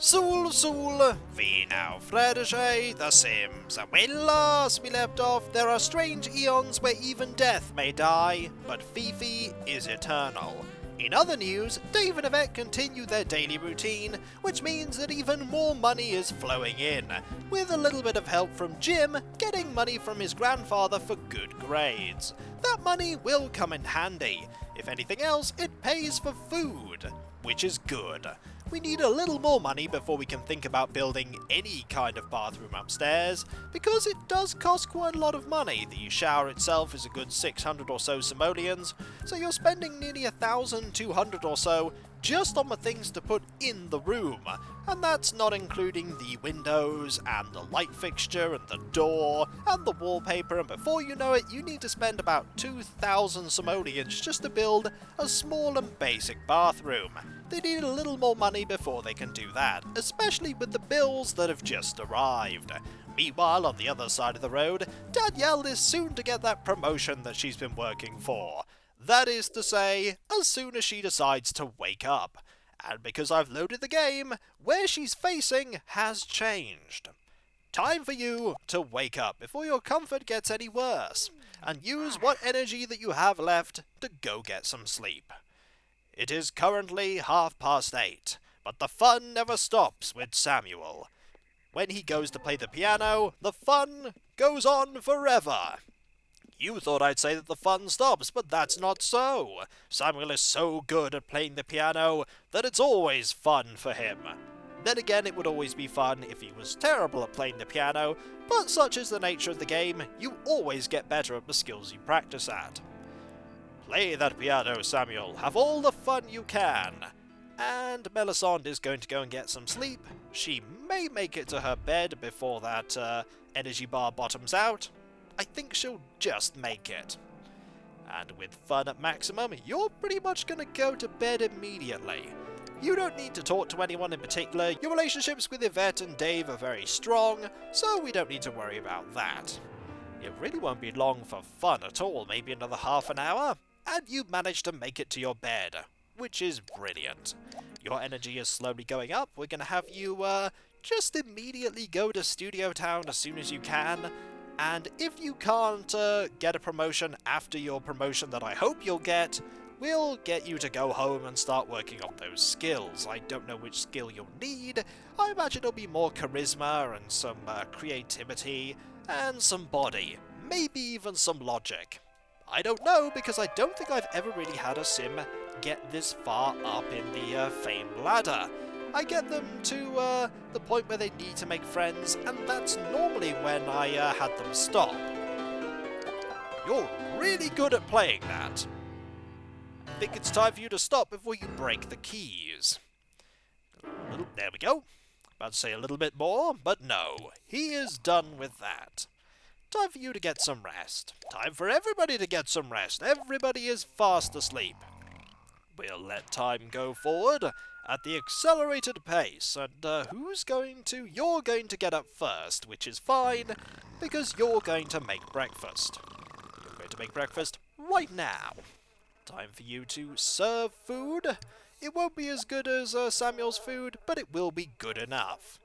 Sul, vi now fredersche, the Sims. When last we left off, there are strange eons where even death may die, but Fifi is eternal. In other news, Dave and Yvette continue their daily routine, which means that even more money is flowing in, with a little bit of help from Jim getting money from his grandfather for good grades. That money will come in handy. If anything else, it pays for food, which is good. We need a little more money before we can think about building any kind of bathroom upstairs, because it does cost quite a lot of money. The shower itself is a good 600 or so simoleons, so you're spending nearly 1,200 or so just on the things to put in the room, and that's not including the windows and the light fixture and the door and the wallpaper, and before you know it you need to spend about 2,000 simoleons just to build a small and basic bathroom. They need a little more money before they can do that, especially with the bills that have just arrived. Meanwhile, on the other side of the road, Danielle is soon to get that promotion that she's been working for. That is to say, as soon as she decides to wake up. And because I've loaded the game, where she's facing has changed. Time for you to wake up before your comfort gets any worse, and use what energy that you have left to go get some sleep. It is currently 8:30, but the fun never stops with Samuel. When he goes to play the piano, the fun goes on forever. You thought I'd say that the fun stops, but that's not so. Samuel is so good at playing the piano that it's always fun for him. Then again, it would always be fun if he was terrible at playing the piano, but such is the nature of the game, you always get better at the skills you practice at. Play that piano, Samuel. Have all the fun you can. And Melisande is going to go and get some sleep. She may make it to her bed before that energy bar bottoms out. I think she'll just make it. And with fun at maximum, you're pretty much going to go to bed immediately. You don't need to talk to anyone in particular. Your relationships with Yvette and Dave are very strong, so we don't need to worry about that. It really won't be long for fun at all, maybe another half an hour, and you've managed to make it to your bed, which is brilliant. Your energy is slowly going up. We're going to have you just immediately go to Studio Town as soon as you can, and if you can't get a promotion after your promotion that I hope you'll get, we'll get you to go home and start working on those skills. I don't know which skill you'll need. I imagine it'll be more charisma and some creativity and some body, maybe even some logic. I don't know, because I don't think I've ever really had a sim get this far up in the fame ladder. I get them to the point where they need to make friends, and that's normally when I had them stop. You're really good at playing that. I think it's time for you to stop before you break the keys. There we go. About to say a little bit more, but no. He is done with that. Time for you to get some rest. Time for everybody to get some rest. Everybody is fast asleep. We'll let time go forward at the accelerated pace, and who's going to? You're going to get up first, which is fine, because you're going to make breakfast. You're going to make breakfast right now. Time for you to serve food. It won't be as good as Samuel's food, but it will be good enough.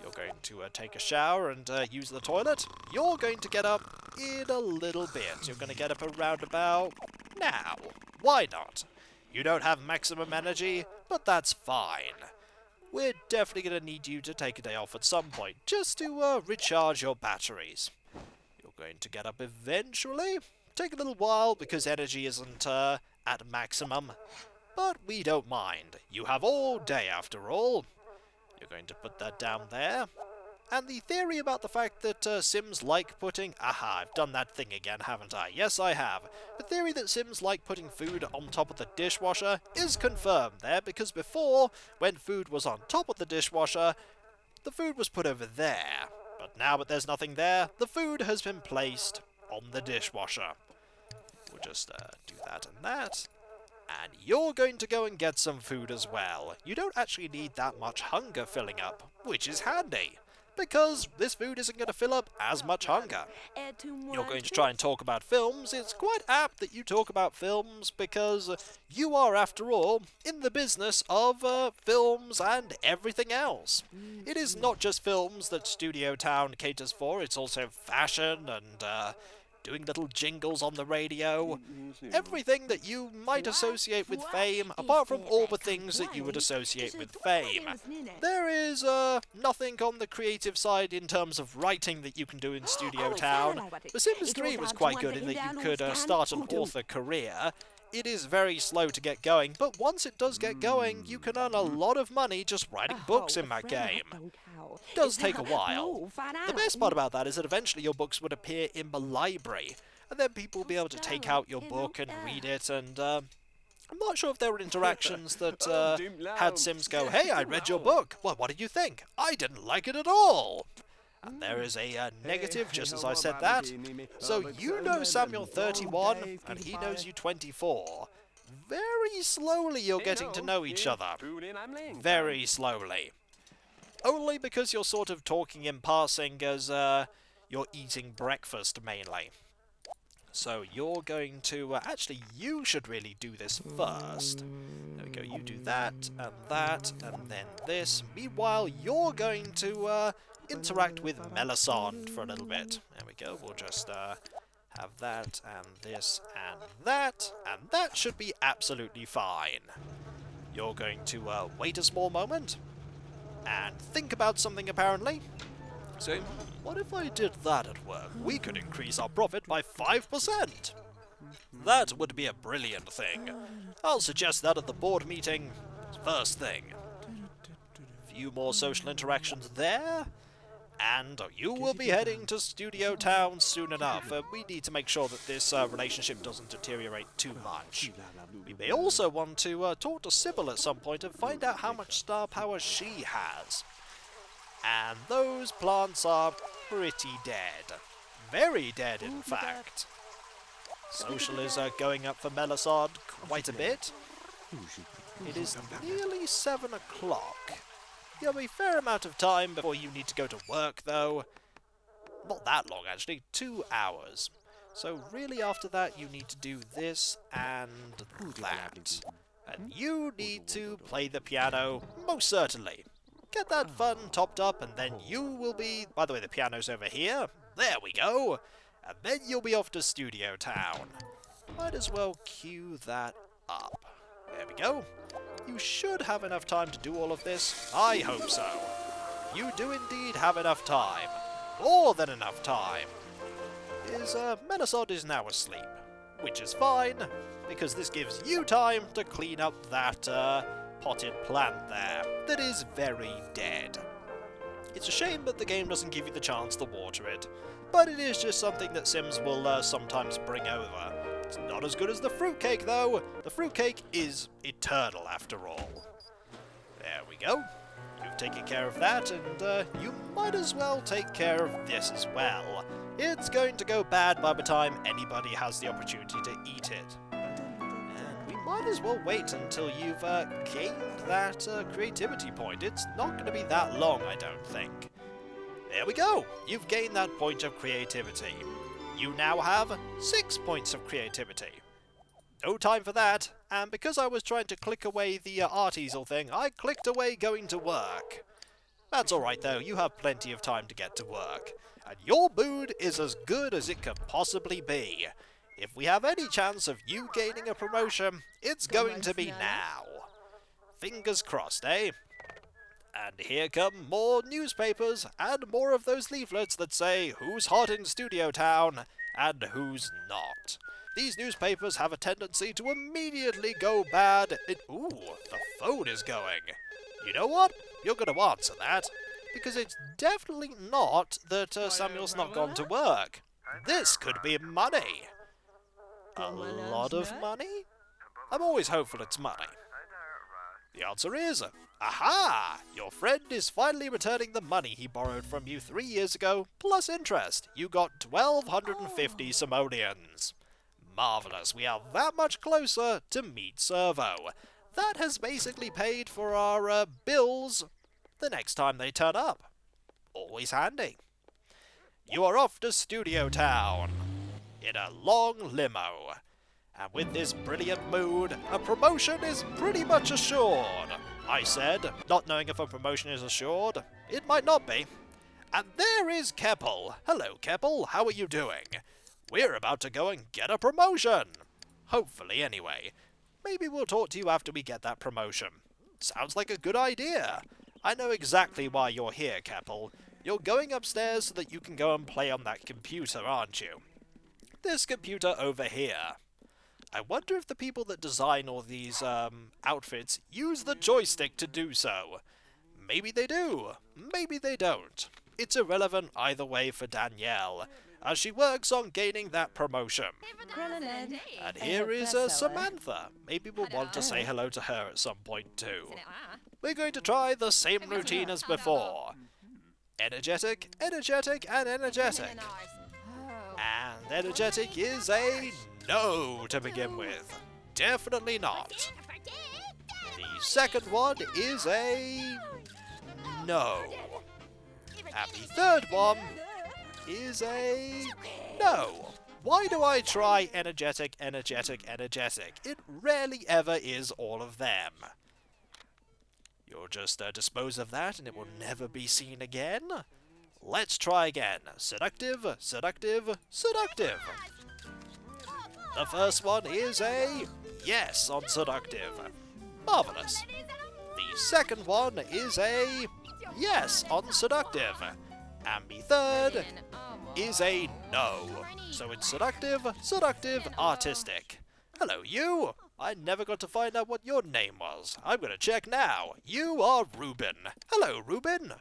You're going to take a shower and use the toilet. You're going to get up in a little bit. You're going to get up around about now. Why not? You don't have maximum energy, but that's fine. We're definitely going to need you to take a day off at some point, just to recharge your batteries. You're going to get up eventually. Take a little while, because energy isn't at maximum. But we don't mind. You have all day after all. You're going to put that down there. And the theory about the fact that Sims like putting... Aha, I've done that thing again, haven't I? Yes, I have. The theory that Sims like putting food on top of the dishwasher is confirmed there, because before, when food was on top of the dishwasher, the food was put over there. But now that there's nothing there, the food has been placed on the dishwasher. We'll just do that and that. And you're going to go and get some food as well. You don't actually need that much hunger filling up, which is handy. because this food isn't going to fill up as much hunger. You're going to try and talk about films. It's quite apt that you talk about films because you are, after all, in the business of films and everything else. It is not just films that Studio Town caters for, it's also fashion and doing little jingles on the radio. Everything that you might associate with fame, apart from all the things that you would associate with fame. There is nothing on the creative side in terms of writing that you can do in Studio Town. The Sims 3 was quite good in that you could start an author career. It is very slow to get going, but once it does get going, you can earn a lot of money just writing books in that game. It does take a while. The best part about that is that eventually your books would appear in the library, and then people will be able to take out your book and read it, and I'm not sure if there were interactions that had Sims go, "Hey, I read your book. Well, what did you think? I didn't like it at all." And there is a negative, just as I said that. So you know Samuel 31, and he knows you 24. Very slowly you're getting to know each other. Very slowly. Only because you're sort of talking in passing as you're eating breakfast, mainly. So you're going to... actually, you should really do this first. There we go, you do that, and then this. Meanwhile, you're going to... interact with Melisande for a little bit. There we go, we'll just have that, and this, and that should be absolutely fine. You're going to wait a small moment, and think about something apparently. So, what if I did that at work? We could increase our profit by 5%. That would be a brilliant thing. I'll suggest that at the board meeting first thing. Few more social interactions there. And you will be heading to Studio Town soon enough. We need to make sure that this relationship doesn't deteriorate too much. We may also want to talk to Sybil at some point and find out how much star power she has. And those plants are pretty dead. Very dead, in fact. Social is going up for Melisande quite a bit. It is nearly 7 o'clock. You have a fair amount of time before you need to go to work, though. Not that long, actually. 2 hours. So really after that, you need to do this and that. And you need to play the piano, most certainly. Get that fun topped up, and then you will be... By the way, the piano's over here. There we go. And then you'll be off to Studio Town. Might as well cue that up. There we go. You should have enough time to do all of this. I hope so. You do indeed have enough time. More than enough time. Melisande is now asleep. Which is fine, because this gives you time to clean up that potted plant there that is very dead. It's a shame that the game doesn't give you the chance to water it, but it is just something that Sims will sometimes bring over. It's not as good as the fruitcake, though. The fruitcake is eternal, after all. There we go. You've taken care of that, and you might as well take care of this as well. It's going to go bad by the time anybody has the opportunity to eat it. And we might as well wait until you've gained that creativity point. It's not going to be that long, I don't think. There we go! You've gained that point of creativity. You now have 6 points of creativity. No time for that, and because I was trying to click away the art easel thing, I clicked away going to work. That's alright though, you have plenty of time to get to work. And your mood is as good as it could possibly be. If we have any chance of you gaining a promotion, it's going to be now. Fingers crossed, eh? And here come more newspapers, and more of those leaflets that say who's hot in Studio Town, and who's not. These newspapers have a tendency to immediately go bad. Ooh, the phone is going. You know what? You're going to answer that, because it's definitely not that Samuel's not gone to work. This could be money. A lot of money? I'm always hopeful it's money. The answer is, aha! Your friend is finally returning the money he borrowed from you 3 years ago, plus interest. You got 1,250 simoleons. Marvellous, we are that much closer to meet Servo. That has basically paid for our bills the next time they turn up. always handy. You are off to Studio Town in a long limo, and with this brilliant mood, a promotion is pretty much assured, I said, not knowing if a promotion is assured. It might not be. And there is Keppal. Hello, Keppal. How are you doing? We're about to go and get a promotion. Hopefully, anyway. Maybe we'll talk to you after we get that promotion. Sounds like a good idea. I know exactly why you're here, Keppal. You're going upstairs so that you can go and play on that computer, aren't you? This computer over here. I wonder if the people that design all these outfits use the joystick to do so. Maybe they do. Maybe they don't. It's irrelevant either way for Danielle, as she works on gaining that promotion. And here is Samantha. Maybe we'll want to say hello to her at some point too. We're going to try the same routine as before. Energetic, energetic, and energetic. And energetic is a no to begin with. Definitely not. The second one is a no. And the third one is a no. Why do I try energetic, energetic, energetic? It rarely ever is all of them. You'll just dispose of that and it will never be seen again. Let's try again. Seductive, seductive, seductive. The first one is a yes on seductive. Marvellous. The second one is a yes on seductive. And the third is a no. So it's seductive, seductive, artistic. Hello, you! I never got to find out what your name was. I'm gonna check now. You are Ruben. Hello, Ruben!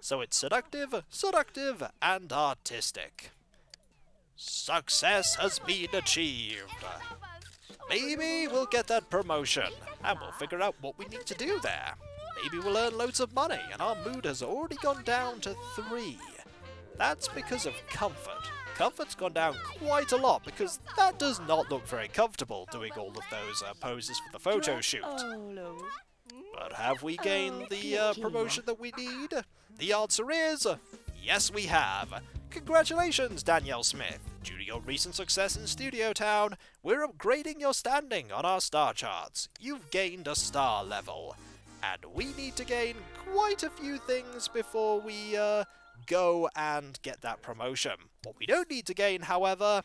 So it's seductive, seductive, and artistic. Success has been achieved. Maybe we'll get that promotion, and we'll figure out what we need to do there. Maybe we'll earn loads of money, and our mood has already gone down to 3. That's because of comfort. Comfort's gone down quite a lot, because that does not look very comfortable doing all of those poses for the photo shoot. But have we gained the promotion that we need? The answer is, yes we have. Congratulations, Danielle Smith. Due to your recent success in Studio Town, we're upgrading your standing on our star charts. You've gained a star level. And we need to gain quite a few things before we go and get that promotion. What we don't need to gain, however,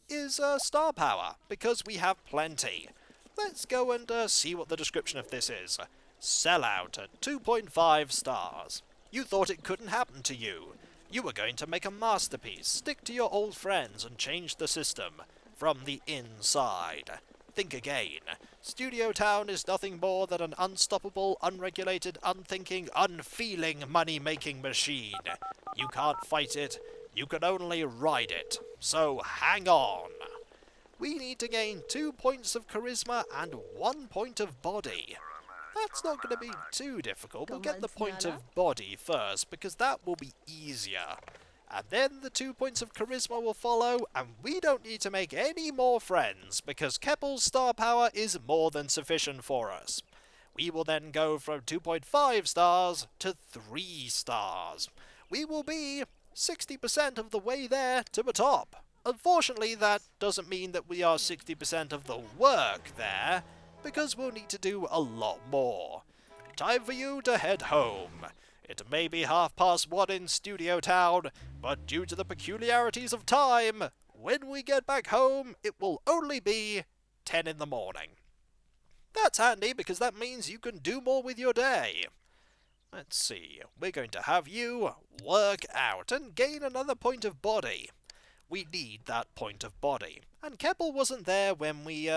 is star power, because we have plenty. Let's go and see what the description of this is. Sellout at 2.5 stars. You thought it couldn't happen to you. You were going to make a masterpiece, stick to your old friends and change the system from the inside. Think again. Studio Town is nothing more than an unstoppable, unregulated, unthinking, unfeeling money-making machine. You can't fight it, you can only ride it. So hang on. We need to gain 2 points of charisma and 1 point of body. That's not going to be too difficult. We'll get the point of body first, because that will be easier. And then the 2 points of charisma will follow, and we don't need to make any more friends, because Keppal's star power is more than sufficient for us. We will then go from 2.5 stars to 3 stars. We will be 60% of the way there to the top. Unfortunately, that doesn't mean that we are 60% of the work there, because we'll need to do a lot more. Time for you to head home. It may be 1:30 in Studio Town, but due to the peculiarities of time, when we get back home, it will only be 10 in the morning. That's handy, because that means you can do more with your day. Let's see, we're going to have you work out and gain another point of body. We need that point of body. And Keppal wasn't there when we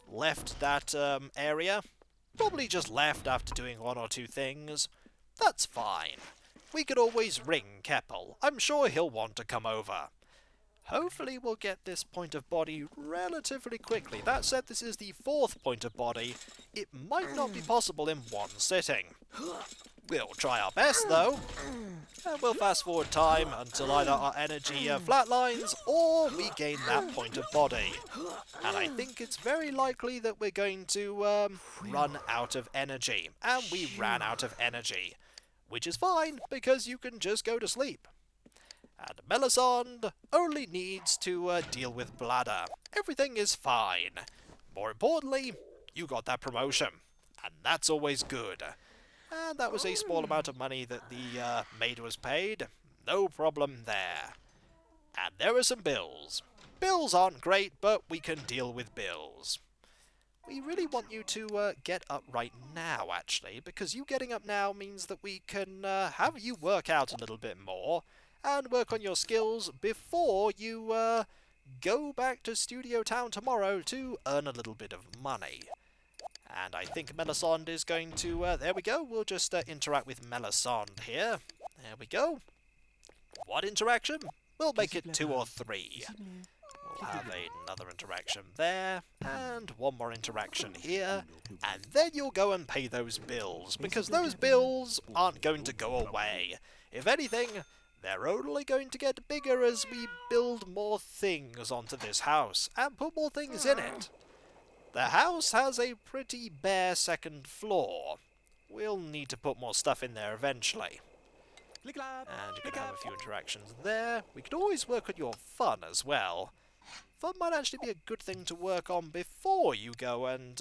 left that area. Probably just left after doing 1 or 2 things. That's fine. We could always ring Keppal. I'm sure he'll want to come over. Hopefully we'll get this point of body relatively quickly. That said, this is the 4th point of body. It might not be possible in 1 sitting. We'll try our best, though. And we'll fast forward time until either our energy flatlines or we gain that point of body. And I think it's very likely that we're going to run out of energy. And we ran out of energy. which is fine because you can just go to sleep. And Melisande only needs to deal with bladder. Everything is fine. More importantly, you got that promotion, and that's always good. And that was a small amount of money that the maid was paid. No problem there. And there are some bills. Bills aren't great, but we can deal with bills. We really want you to get up right now, actually, because you getting up now means that we can have you work out a little bit more and work on your skills before you go back to Studio Town tomorrow to earn a little bit of money. And I think Melisande is going to... there we go. We'll just interact with Melisande here. There we go. One interaction. We'll make it 2 or 3. We'll have another interaction there, and one more interaction here, and then you'll go and pay those bills, because those bills aren't going to go away. If anything, they're only going to get bigger as we build more things onto this house, and put more things in it. The house has a pretty bare second floor. We'll need to put more stuff in there eventually. And you can have a few interactions there. We could always work on your fun as well. Fun might actually be a good thing to work on before you go and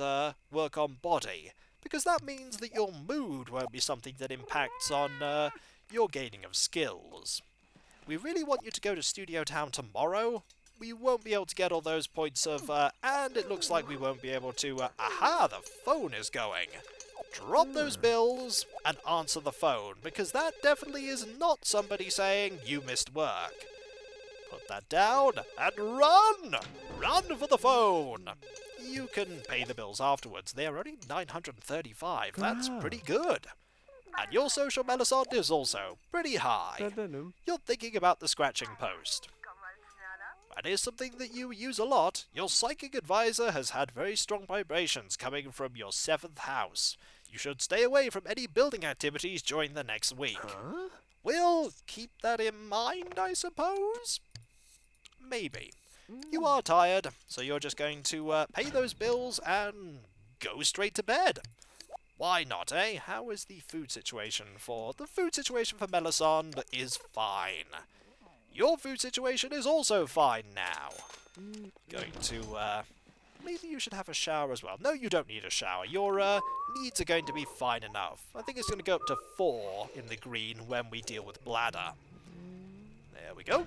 work on body, because that means that your mood won't be something that impacts on your gaining of skills. We really want you to go to Studio Town tomorrow. We won't be able to get all those points of, and it looks like we won't be able to, aha, the phone is going. Drop those bills and answer the phone, because that definitely is not somebody saying you missed work. Put that down and run! Run for the phone! You can pay the bills afterwards. They are only 935. That's pretty good. And your social Melisande is also pretty high. You're thinking about the scratching post. That is something that you use a lot. Your psychic advisor has had very strong vibrations coming from your 7th house. You should stay away from any building activities during the next week. We'll keep that in mind, I suppose? Maybe. You are tired, so you're just going to pay those bills and go straight to bed. Why not, eh? How is the food situation for... The food situation for Melisande is fine. Your food situation is also fine now. Going to, maybe you should have a shower as well. No, you don't need a shower. Your, needs are going to be fine enough. I think it's going to go up to 4 in the green when we deal with bladder. There we go.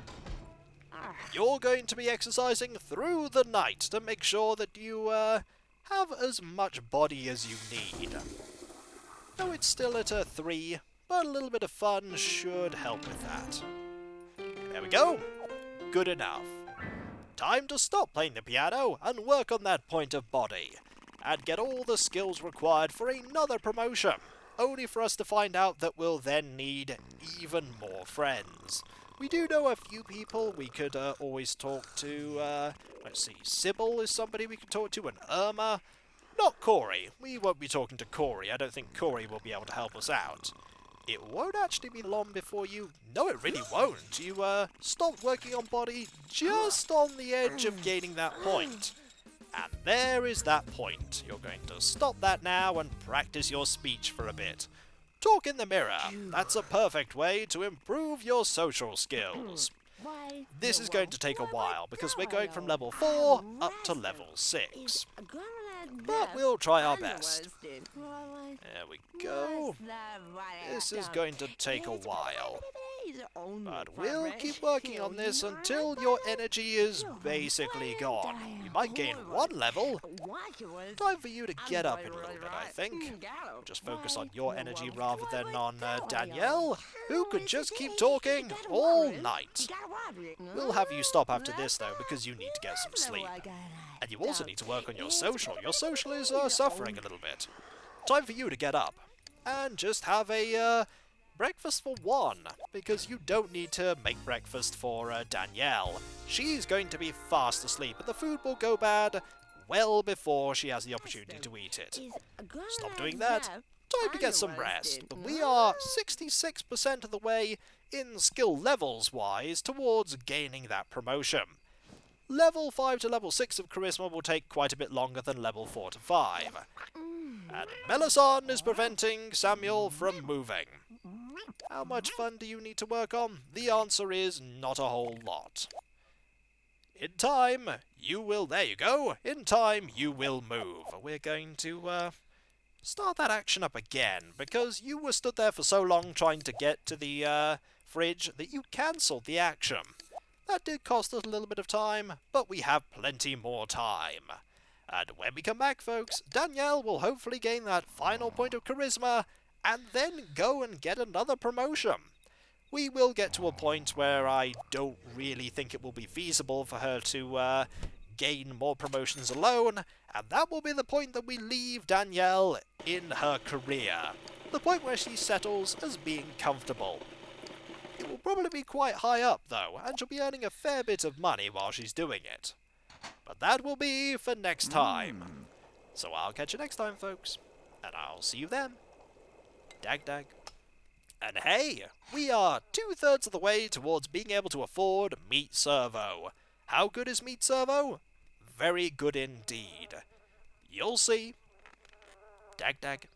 You're going to be exercising through the night to make sure that you, have as much body as you need. No, it's still at a 3, but a little bit of fun should help with that. There we go. Good enough. Time to stop playing the piano and work on that point of body, and get all the skills required for another promotion, only for us to find out that we'll then need even more friends. We do know a few people we could always talk to. Let's see, Sybil is somebody we could talk to, and Irma. Not Corey. We won't be talking to Corey. I don't think Corey will be able to help us out. It won't actually be long before you... No, it really won't. You stop working on body just on the edge of gaining that point. And there is that point. You're going to stop that now and practice your speech for a bit. Talk in the mirror. That's a perfect way to improve your social skills. This is going to take a while because we're going from level 4 up to level 6. But we'll try our best. There we go. This is going to take a while. But we'll keep working on this until your energy is basically gone. You might gain 1 level. Time for you to get up in a little bit, I think. Just focus on your energy rather than on Danielle, who could just keep talking all night. We'll have you stop after this, though, because you need to get some sleep. And you also need to work on your social. Your social is suffering a little bit. Time for you to get up and just have a breakfast for 1, because you don't need to make breakfast for Danielle. She's going to be fast asleep, and the food will go bad well before she has the opportunity to eat it. Stop doing that. Time to get some rest. We are 66% of the way in skill levels-wise towards gaining that promotion. Level 5 to level 6 of Charisma will take quite a bit longer than level 4 to 5. And Melisande is preventing Samuel from moving. How much fun do you need to work on? The answer is not a whole lot. In time, you will... There you go. In time, you will move. We're going to, start that action up again, because you were stood there for so long trying to get to the, fridge that you cancelled the action. That did cost us a little bit of time, but we have plenty more time. And when we come back, folks, Danielle will hopefully gain that final point of charisma, and then go and get another promotion. We will get to a point where I don't really think it will be feasible for her to gain more promotions alone, and that will be the point that we leave Danielle in her career. The point where she settles as being comfortable. It will probably be quite high up though, and she'll be earning a fair bit of money while she's doing it. But that will be for next time. So I'll catch you next time, folks, and I'll see you then. Dag dag. And hey, we are 2/3 of the way towards being able to afford Meat Servo. How good is Meat Servo? Very good indeed. You'll see. Dag dag.